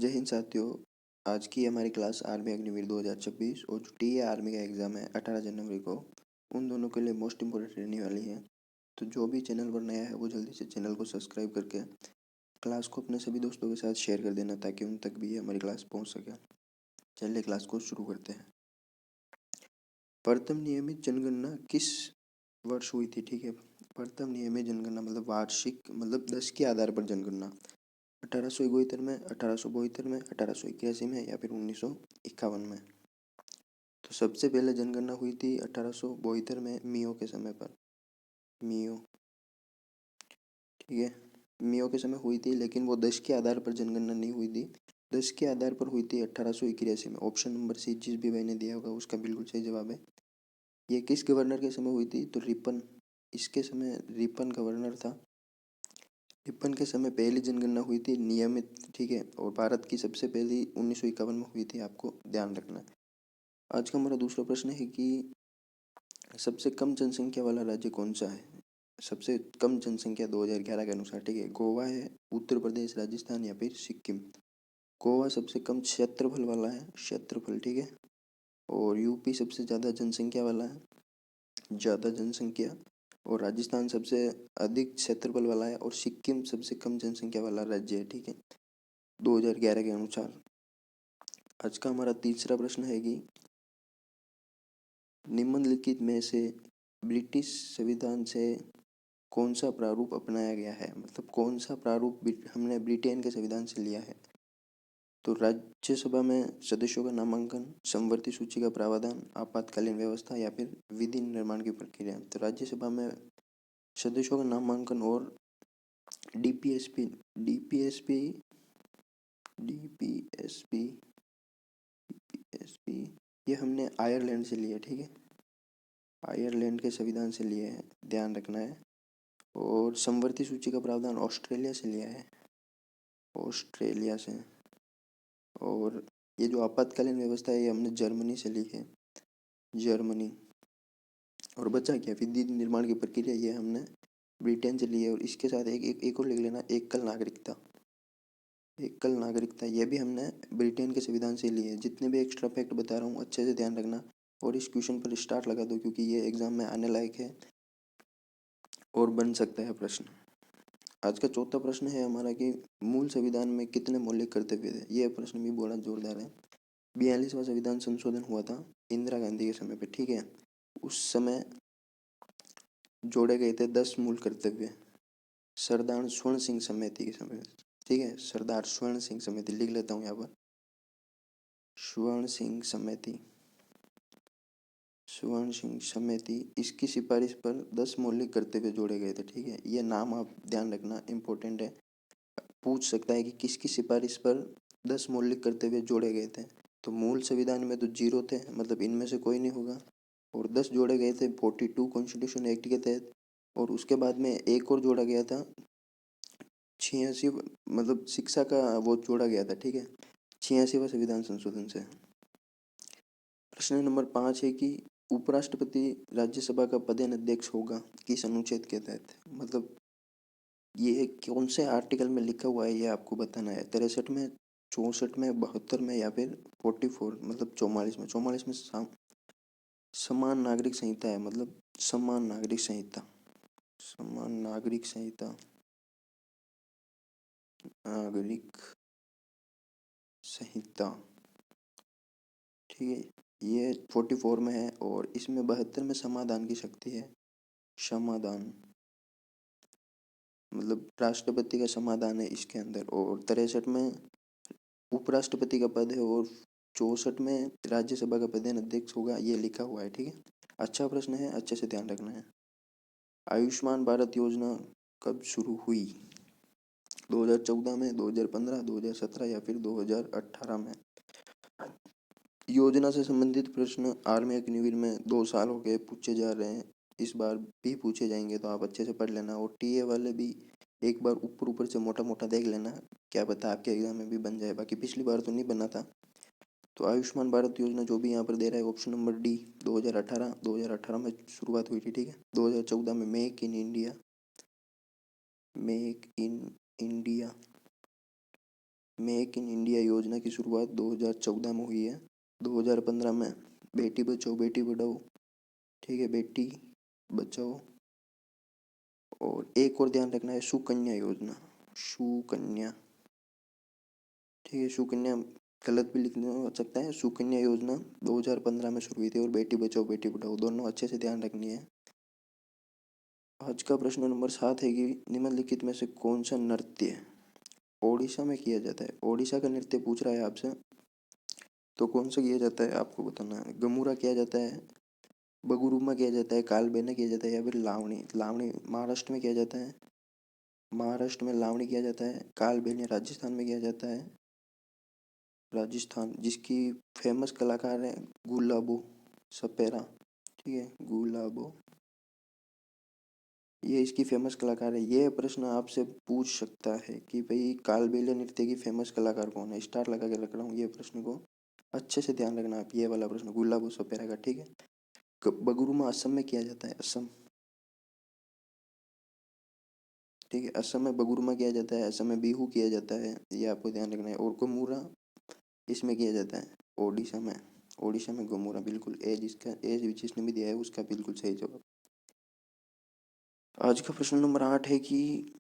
जय हिंद साथियों। आज की हमारी क्लास आर्मी अग्निवीर 2026 और जो टी आर्मी का एग्ज़ाम है 18 जनवरी को, उन दोनों के लिए मोस्ट इम्पोर्टेंट रहने वाली है। तो जो भी चैनल पर नया है वो जल्दी से चैनल को सब्सक्राइब करके क्लास को अपने सभी दोस्तों के साथ शेयर कर देना ताकि उन तक भी हमारी क्लास पहुंच सके। चलिए क्लास को शुरू करते हैं। प्रथम नियमित जनगणना किस वर्ष हुई थी? ठीक है, प्रथम नियमित जनगणना मतलब वार्षिक, मतलब 10 के आधार पर जनगणना 1871 में, 1872 में, 1881 में या फिर 1951 में। तो सबसे पहले जनगणना हुई थी 1872 में मियो के समय पर। मियो, ठीक है, मियो के समय हुई थी, लेकिन वो 10 के आधार पर जनगणना नहीं हुई थी। 10 के आधार पर हुई थी 1881 में। ऑप्शन नंबर सी जिस भी भाई ने दिया होगा उसका बिल्कुल सही जवाब है। ये किस गवर्नर के समय हुई थी? तो रिपन, इसके समय रिपन गवर्नर था। रिपन के समय पहली जनगणना हुई थी नियमित, ठीक है, और भारत की सबसे पहली 1951 में हुई थी, आपको ध्यान रखना है। आज का हमारा दूसरा प्रश्न है कि सबसे कम जनसंख्या वाला राज्य कौन सा है? सबसे कम जनसंख्या 2011 के अनुसार, ठीक है, गोवा है, उत्तर प्रदेश, राजस्थान या फिर सिक्किम। गोवा सबसे कम क्षेत्रफल वाला है, क्षेत्रफल, ठीक है, और यूपी सबसे ज़्यादा जनसंख्या वाला है, ज़्यादा जनसंख्या, और राजस्थान सबसे अधिक क्षेत्रफल वाला है, और सिक्किम सबसे कम जनसंख्या वाला राज्य है, ठीक है, 2011 के अनुसार। आज का हमारा तीसरा प्रश्न है कि निम्नलिखित में से ब्रिटिश संविधान से कौन सा प्रारूप अपनाया गया है? मतलब कौन सा प्रारूप हमने ब्रिटेन के संविधान से लिया है? तो राज्यसभा में सदस्यों का नामांकन, समवर्ती सूची का प्रावधान, आपातकालीन व्यवस्था या फिर विधि निर्माण की प्रक्रिया। तो राज्यसभा में सदस्यों का नामांकन और डीपीएसपी डीपीएसपी डीपीएसपी डीपीएसपी ये हमने आयरलैंड से लिया, ठीक है, आयरलैंड के संविधान से लिए है, ध्यान रखना है। और समवर्ती सूची का प्रावधान ऑस्ट्रेलिया से लिया है, ऑस्ट्रेलिया से। और ये जो आपातकालीन व्यवस्था है ये हमने जर्मनी से ली है, जर्मनी। और बचा क्या? विधि निर्माण की प्रक्रिया, ये हमने ब्रिटेन से ली है। और इसके साथ एक और लिख लेना, एकल नागरिकता, एकल नागरिकता ये भी हमने ब्रिटेन के संविधान से ली है। जितने भी एक्स्ट्रा फैक्ट बता रहा हूँ अच्छे से ध्यान रखना और इस क्वेश्चन पर स्टार्ट लगा दो, क्योंकि ये एग्जाम में आने लायक है और बन सकता है प्रश्न। आज का चौथा प्रश्न है हमारा कि मूल संविधान में कितने मौलिक कर्तव्य थे? यह प्रश्न भी बड़ा जोरदार है। 42वां संविधान संशोधन हुआ था इंदिरा गांधी के समय पे, ठीक है। उस समय जोड़े गए थे 10 मूल कर्तव्य, सरदार स्वर्ण सिंह समिति के समय, ठीक है, सरदार स्वर्ण सिंह समिति लिख लेता हूँ यहाँ पर, स्वर्ण सिंह समिति, स्वर्ण सिंह समिति, इसकी सिफारिश पर 10 मौलिक कर्तव्य जोड़े गए थे, ठीक है। ये नाम आप ध्यान रखना, इंपॉर्टेंट है, पूछ सकता है कि किसकी सिफारिश पर 10 मौलिक कर्तव्य जोड़े गए थे। तो मूल संविधान में तो 0 थे, मतलब इनमें से कोई नहीं होगा, और 10 जोड़े गए थे 42 कॉन्स्टिट्यूशन एक्ट के तहत। और उसके बाद में एक और जोड़ा गया था 86, मतलब शिक्षा का वो जोड़ा गया था, ठीक है, 86वां संविधान संशोधन से। प्रश्न नंबर 5 है कि उपराष्ट्रपति राज्यसभा का पदेन अध्यक्ष होगा किस अनुच्छेद के तहत? मतलब ये कौन से आर्टिकल में लिखा हुआ है ये आपको बताना है। 63 में, 64 में, 72 में या फिर 44, मतलब 44 में। 44 में समान नागरिक संहिता है, मतलब समान नागरिक संहिता, समान नागरिक संहिता, नागरिक संहिता, ठीक है, ये 44 में है। और इसमें 72 में समाधान की शक्ति है, समाधान, मतलब राष्ट्रपति का समाधान है इसके अंदर। और 63 में उपराष्ट्रपति का पद है, और 64 में राज्यसभा का पदेन अध्यक्ष होगा, ये लिखा हुआ है, ठीक है। अच्छा प्रश्न है, अच्छे से ध्यान रखना है। आयुष्मान भारत योजना कब शुरू हुई? 2014 में, 2015, 2017 या फिर 2018 में? योजना से संबंधित प्रश्न आर्मी अग्निवीर में 2 साल हो गए पूछे जा रहे हैं, इस बार भी पूछे जाएंगे, तो आप अच्छे से पढ़ लेना। और टीए वाले भी एक बार ऊपर ऊपर से मोटा मोटा देख लेना, क्या पता आपके एग्जाम में भी बन जाए, बाकी पिछली बार तो नहीं बना था। तो आयुष्मान भारत योजना जो भी यहाँ पर दे रहा है ऑप्शन नंबर डी, 2018 में शुरुआत हुई थी, ठीक है। 2014 में make in India, make in India, make in India योजना की शुरुआत 2014 में हुई है। 2015 में बेटी बचाओ बेटी पढ़ाओ, ठीक है, बेटी बचाओ। और एक और ध्यान रखना है, सुकन्या योजना, सुकन्या, ठीक है, सुकन्या गलत भी लिखने हो सकता है। सुकन्या योजना 2015 में शुरू हुई थी। और बेटी बचाओ बेटी पढ़ाओ दोनों अच्छे से ध्यान रखनी है। आज का प्रश्न नंबर 7 है कि निम्नलिखित में से कौन सा नृत्य ओडिशा में किया जाता है। ओडिशा का नृत्य पूछ रहा है आपसे, तो कौन सा किया जाता है आपको बताना है। गमुरा किया जाता है, बगुरुमा किया जाता है, कालबेना किया जाता है, या फिर लावणी। लावणी महाराष्ट्र में किया जाता है, महाराष्ट्र में लावणी किया जाता है। कालबेलिया राजस्थान में किया जाता है, राजस्थान, जिसकी फेमस कलाकार है गुलाबो सपेरा, ठीक है, गुलाबो, ये इसकी फेमस कलाकार है। ये प्रश्न आपसे पूछ सकता है कि भाई कालबेलिया नृत्य की फेमस कलाकार कौन है। स्टार लगा के रख रहा हूँ, ये प्रश्न को अच्छे से ध्यान रखना आप, ये वाला प्रश्न गुलाबो सपेरा का, ठीक है। बगुरुमा असम में किया जाता है, असम, ठीक है, असम में बगुरुमा किया जाता है, असम में बिहू किया जाता है, ये आपको ध्यान रखना है। और गोमुरा इसमें किया जाता है ओडिशा में, ओडिशा में गोमुरा, बिल्कुल ए जिसका ए जिसने भी दिया है उसका बिल्कुल सही जवाब। आज का प्रश्न नंबर 8 है कि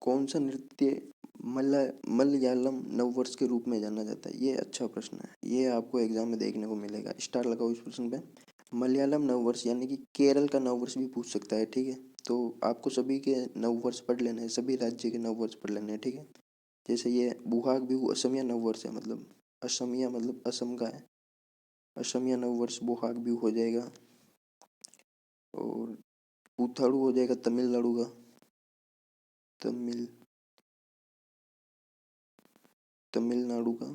कौन सा नृत्य मलयालम नववर्ष के रूप में जाना जाता है। ये अच्छा प्रश्न है, ये आपको एग्जाम में देखने को मिलेगा। स्टार लगाओ इस प्रश्न पे। मलयालम नववर्ष यानी कि केरल का नववर्ष भी पूछ सकता है, ठीक है। तो आपको सभी के नववर्ष पढ़ लेने हैं, सभी राज्य के नववर्ष पढ़ लेने हैं, ठीक है। जैसे ये बुहाग बिहू असमिया नववर्ष है, मतलब असमिया मतलब असम का है, असमिया नववर्ष बुहाग बिहू हो जाएगा। और पुथाड़ू हो जाएगा तमिलनाडु का, तमिल तमिलनाडु का,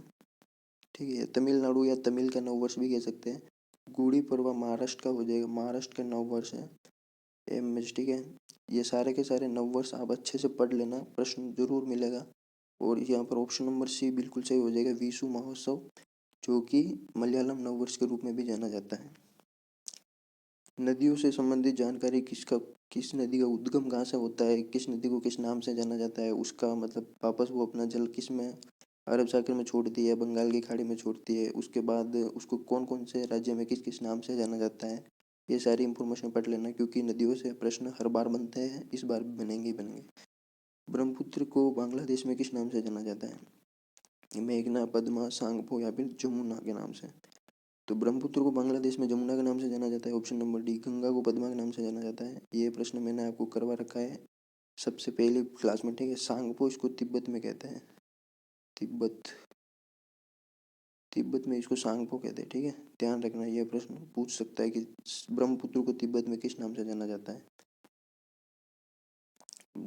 ठीक है। तमिलनाडु या तमिल का नववर्ष भी कह सकते हैं। गुड़ी पड़वा महाराष्ट्र का हो जाएगा, महाराष्ट्र का नववर्ष है एम एच, ठीक है। ये सारे के सारे नववर्ष आप अच्छे से पढ़ लेना, प्रश्न जरूर मिलेगा। और यहाँ पर ऑप्शन नंबर सी बिल्कुल सही हो जाएगा, विशु महोत्सव, जो कि मलयालम नववर्ष के रूप में भी जाना जाता है। नदियों से संबंधित जानकारी किस नदी का उद्गम कहाँ से होता है, किस नदी को किस नाम से जाना जाता है, उसका मतलब वापस वो अपना जल किस में अरब सागर में छोड़ती है, बंगाल की खाड़ी में छोड़ती है, उसके बाद उसको कौन कौन से राज्य में किस किस नाम से जाना जाता है, ये सारी इंफॉर्मेशन पढ़ लेना, क्योंकि नदियों से प्रश्न हर बार बनते हैं, इस बार भी बनेंगे ही बनेंगे। ब्रह्मपुत्र को बांग्लादेश में किस नाम से जाना जाता है। मेघना, पद्मा, सांगपो या फिर जमुना के नाम से। तो ब्रह्मपुत्र को बांग्लादेश में जमुना के नाम से जाना जाता है, ऑप्शन नंबर डी। गंगा को पद्मा के नाम से जाना जाता है, ये प्रश्न मैंने आपको करवा रखा है सबसे पहले क्लास में, ठीक है। सांगपो इसको तिब्बत में कहते हैं, तिब्बत, तिब्बत में इसको सांगपो कहते हैं, ठीक है। ध्यान रखना, यह प्रश्न पूछ सकता है कि ब्रह्मपुत्र को तिब्बत में किस नाम से जाना जाता है।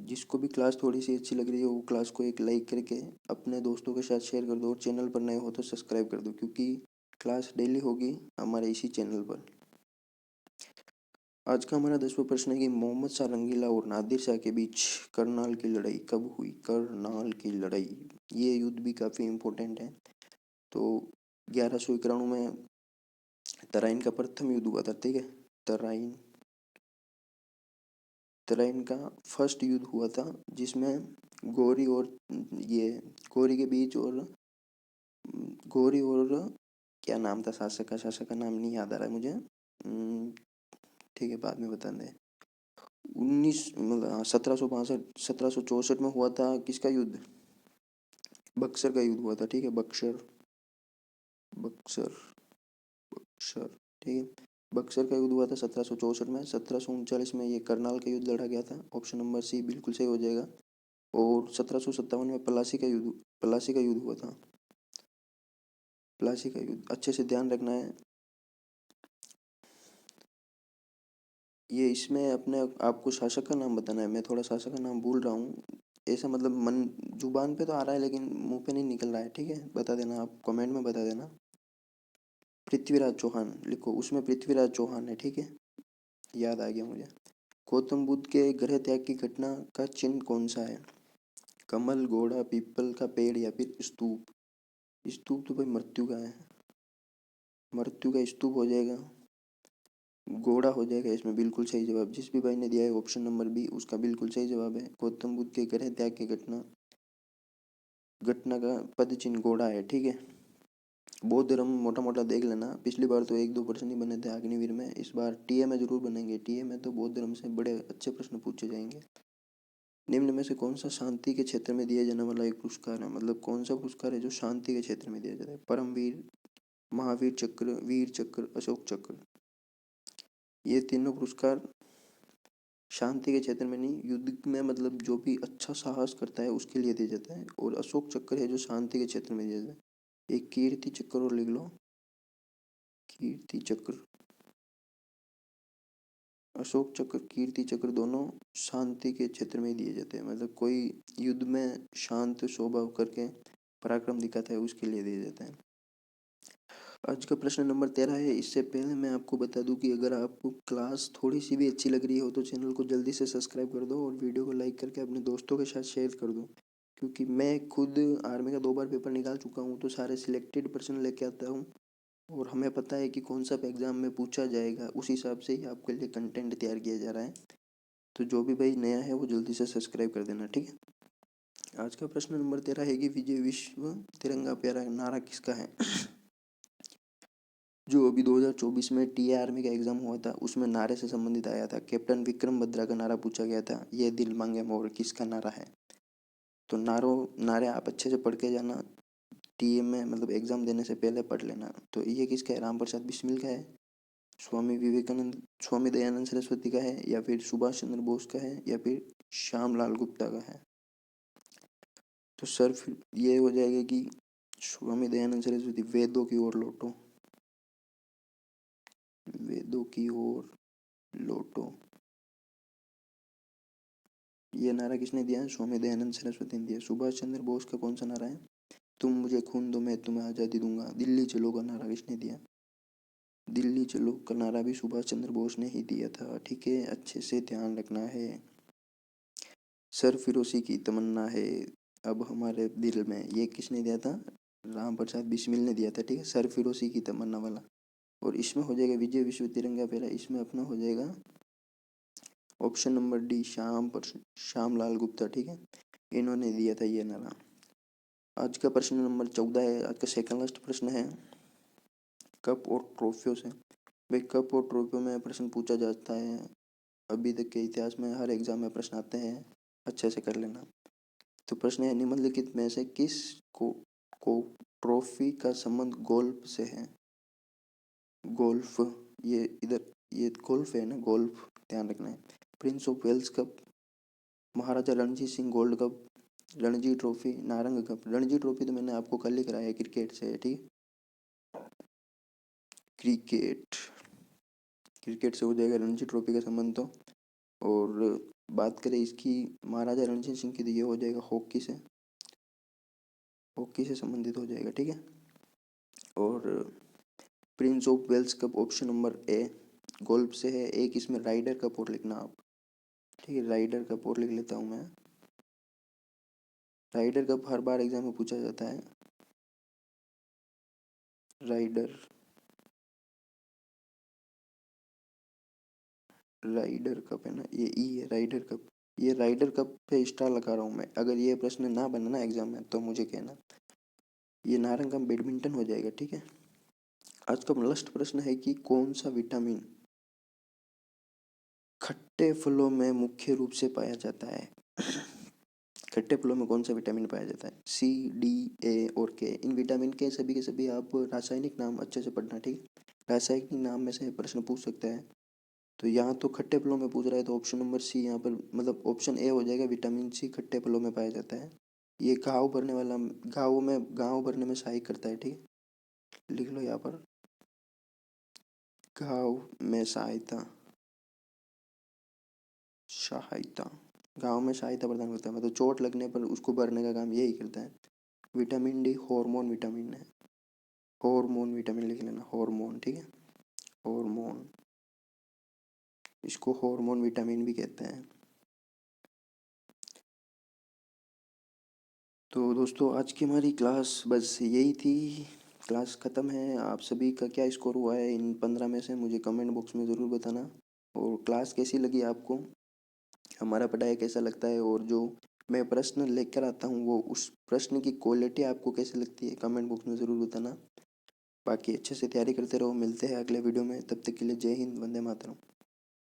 जिसको भी क्लास थोड़ी सी अच्छी लग रही है वो क्लास को एक लाइक करके अपने दोस्तों के साथ शेयर कर दो, और चैनल पर नए हो तो सब्सक्राइब कर दो, क्योंकि क्लास डेली होगी हमारे इसी चैनल पर। आज का हमारा 10वां प्रश्न है कि मोहम्मद शाह रंगीला और नादिर शाह के बीच करनाल की लड़ाई कब हुई। करनाल की लड़ाई, ये युद्ध भी काफ़ी इम्पोर्टेंट है। तो 1191 में तराइन का प्रथम युद्ध हुआ था, ठीक है। तराइन, तराइन का फर्स्ट युद्ध हुआ था, जिसमें गौरी और ये गौरी के बीच, और गौरी और क्या नाम था शासक का, शासक का नाम नहीं याद आ रहा है मुझे, ठीक है बाद में बता दें। 1762 1764 में हुआ था किसका युद्ध, बक्सर का युद्ध हुआ था, ठीक है। बक्सर, बक्सर, बक्सर, ठीक है। बक्सर का युद्ध हुआ था 1764 में। 1739 में ये करनाल का युद्ध लड़ा गया था, ऑप्शन नंबर सी बिल्कुल सही हो जाएगा। और 1757 में प्लासी का युद्ध हुआ था, प्लासी का युद्ध, अच्छे से ध्यान रखना है। ये इसमें अपने आपको शासक का नाम बताना है, मैं थोड़ा शासक का नाम भूल रहा हूँ, ऐसा मतलब मन जुबान पे तो आ रहा है लेकिन मुंह पे नहीं निकल रहा है, ठीक है। बता देना आप, कमेंट में बता देना। पृथ्वीराज चौहान लिखो, उसमें पृथ्वीराज चौहान है, ठीक है, याद आ गया मुझे। गौतम बुद्ध के गृह त्याग की घटना का चिन्ह कौन सा है। कमल, घोड़ा, पीपल का पेड़ या फिर स्तूप। स्तूप तो भाई मृत्यु का है, मृत्यु का स्तूप हो जाएगा। घोड़ा हो जाएगा इसमें बिल्कुल सही जवाब, जिस भी भाई ने दिया है ऑप्शन नंबर बी उसका बिल्कुल सही जवाब है। गौतम बुद्ध के गृह त्याग की घटना घटना का पद चिन्ह घोड़ा है, ठीक है। बौद्ध धर्म मोटा मोटा देख लेना, पिछली बार तो 1-2% ही बने थे अग्निवीर में, इस बार टीए में जरूर बनेंगे। टीए में तो बौद्ध धर्म से बड़े अच्छे प्रश्न पूछे जाएंगे। निम्न में से कौन सा शांति के क्षेत्र में दिया जाने वाला एक पुरस्कार है, मतलब कौन सा पुरस्कार है जो शांति के क्षेत्र में दिया जाता है? परमवीर, महावीर चक्र, वीर चक्र, अशोक चक्र। ये तीनों पुरस्कार शांति के क्षेत्र में नहीं, युद्ध में मतलब जो भी अच्छा साहस करता है उसके लिए दिया जाता है। और अशोक चक्र है जो शांति के क्षेत्र में दिया जाता है। एक कीर्ति चक्र और लिख लो, कीर्ति चक्र, अशोक चक्र, कीर्ति चक्र दोनों शांति के क्षेत्र में दिए जाते हैं, मतलब कोई युद्ध में शांत स्वभाव करके पराक्रम दिखाता है उसके लिए दिया जाता है। आज का प्रश्न नंबर 13 है। इससे पहले मैं आपको बता दूं कि अगर आपको क्लास थोड़ी सी भी अच्छी लग रही हो तो चैनल को जल्दी से सब्सक्राइब कर दो और वीडियो को लाइक करके अपने दोस्तों के साथ शेयर कर दो, क्योंकि मैं खुद आर्मी का 2 बार पेपर निकाल चुका हूँ, तो सारे सिलेक्टेड प्रश्न लेके आता हूँ और हमें पता है कि कौन सा एग्जाम में पूछा जाएगा, उस हिसाब से ही आपके लिए कंटेंट तैयार किया जा रहा है। तो जो भी भाई नया है वो जल्दी से सब्सक्राइब कर देना, ठीक है। आज का प्रश्न नंबर 13 है कि विजय विश्व तिरंगा प्यारा नारा किसका है? जो अभी 2024 में टीए आर्मी का एग्जाम हुआ था उसमें नारे से संबंधित आया था, कैप्टन विक्रम बत्रा का नारा पूछा गया था, ये दिल मांगे मोर किसका नारा है? तो नारे आप अच्छे से पढ़ के जाना, टीए में मतलब एग्जाम देने से पहले पढ़ लेना। तो ये किसका है? राम प्रसाद बिस्मिल का है, स्वामी विवेकानंद, स्वामी दयानंद सरस्वती का है, या फिर सुभाष चंद्र बोस का है, या फिर श्यामलाल गुप्ता का है? तो सर फिर ये हो जाएगा कि स्वामी दयानंद सरस्वती, वेदों की ओर लौटो, वेदों की ओर लौटो, ये नारा किसने दिया है? स्वामी दयानंद सरस्वती ने दिया। सुभाष चंद्र बोस का कौन सा नारा है? तुम मुझे खून दो मैं तुम्हें आज़ादी दूंगा। दिल्ली चलो का नारा किसने दिया? दिल्ली चलो का नारा भी सुभाष चंद्र बोस ने ही दिया था, ठीक है, अच्छे से ध्यान रखना है। सरफिरोशी की तमन्ना है अब हमारे दिल में, ये किसने दिया था? राम प्रसाद बिस्मिल ने दिया था, ठीक है, सरफिरोशी की तमन्ना वाला। और इसमें हो जाएगा विजय विश्व तिरंगा प्यारा, इसमें अपना हो जाएगा option number D, Shyamlal Gupta, ठीक है, इन्होंने दिया था ये नारा। आज का प्रश्न नंबर 14 है, आज का सेकंड लास्ट प्रश्न है कप और ट्रॉफियों से। भाई कप और ट्रॉफियों में प्रश्न पूछा जाता है, अभी तक के इतिहास में हर एग्जाम में प्रश्न आते हैं, अच्छे से कर लेना। तो प्रश्न है, निम्नलिखित में से किस को ट्रॉफी का संबंध गोल्फ से है? गोल्फ, ये इधर ये गोल्फ है ना, गोल्फ ध्यान रखना है। Prince of Wales cup, Maharaja Ranjit Singh gold cup, Ranji trophy, Narang cup. Ranji trophy तो मैंने आपको कल ही कराया है, क्रिकेट से है, ठीक। क्रिकेट, क्रिकेट से हो जाएगा रणजी ट्रॉफी का संबंध तो। और बात करें इसकी महाराजा रणजीत सिंह की, तो ये हो जाएगा हॉकी से, हॉकी से संबंधित हो जाएगा, ठीक है। और Prince of Wales cup option number A golf से है। एक इसमें राइडर कप और लिखना आप, ठीक है, राइडर कप और लिख लेता हूँ मैं। राइडर कप हर बार एग्जाम में पूछा जाता है, राइडर, राइडर कप है ना, ये ई है राइडर कप। ये राइडर कप पे स्टार लगा रहा हूँ मैं, अगर ये प्रश्न ना बना ना एग्जाम में तो मुझे कहना। ये नारंगम बैडमिंटन हो जाएगा, ठीक है। आज का लास्ट प्रश्न है कि कौन सा विटामिन खट्टे फलों में मुख्य रूप से पाया जाता है? खट्टे फलों में कौन सा विटामिन पाया जाता है? सी, डी, ए और के। इन विटामिन के सभी आप रासायनिक नाम अच्छे से पढ़ना, ठीक है, रासायनिक नाम में से प्रश्न पूछ सकता है। तो यहाँ तो खट्टे फलों में पूछ रहा है, तो ऑप्शन नंबर सी यहाँ पर मतलब ऑप्शन ए हो जाएगा, विटामिन सी खट्टे फलों में पाया जाता है। ये घाव भरने वाला, घाव भरने में सहायक करता है, ठीक है, लिख लो यहाँ पर, घाव में सहायता, सहायता, घाव में सहायता प्रदान करता है, मतलब चोट लगने पर उसको भरने का काम यही करता है। विटामिन डी हार्मोन विटामिन है, हार्मोन विटामिन लिख लेना, हार्मोन, ठीक है, हार्मोन, इसको हार्मोन विटामिन भी कहते हैं। तो दोस्तों आज की हमारी क्लास बस यही थी, क्लास ख़त्म है। आप सभी का क्या स्कोर हुआ है इन 15 में से मुझे कमेंट बॉक्स में ज़रूर बताना। और क्लास कैसी लगी आपको, हमारा पढ़ाई कैसा लगता है, और जो मैं प्रश्न लेकर आता हूँ, वो उस प्रश्न की क्वालिटी आपको कैसी लगती है कमेंट बॉक्स में ज़रूर बताना। बाकी अच्छे से तैयारी करते रहो, मिलते हैं अगले वीडियो में, तब तक के लिए जय हिंद, वंदे मातरम।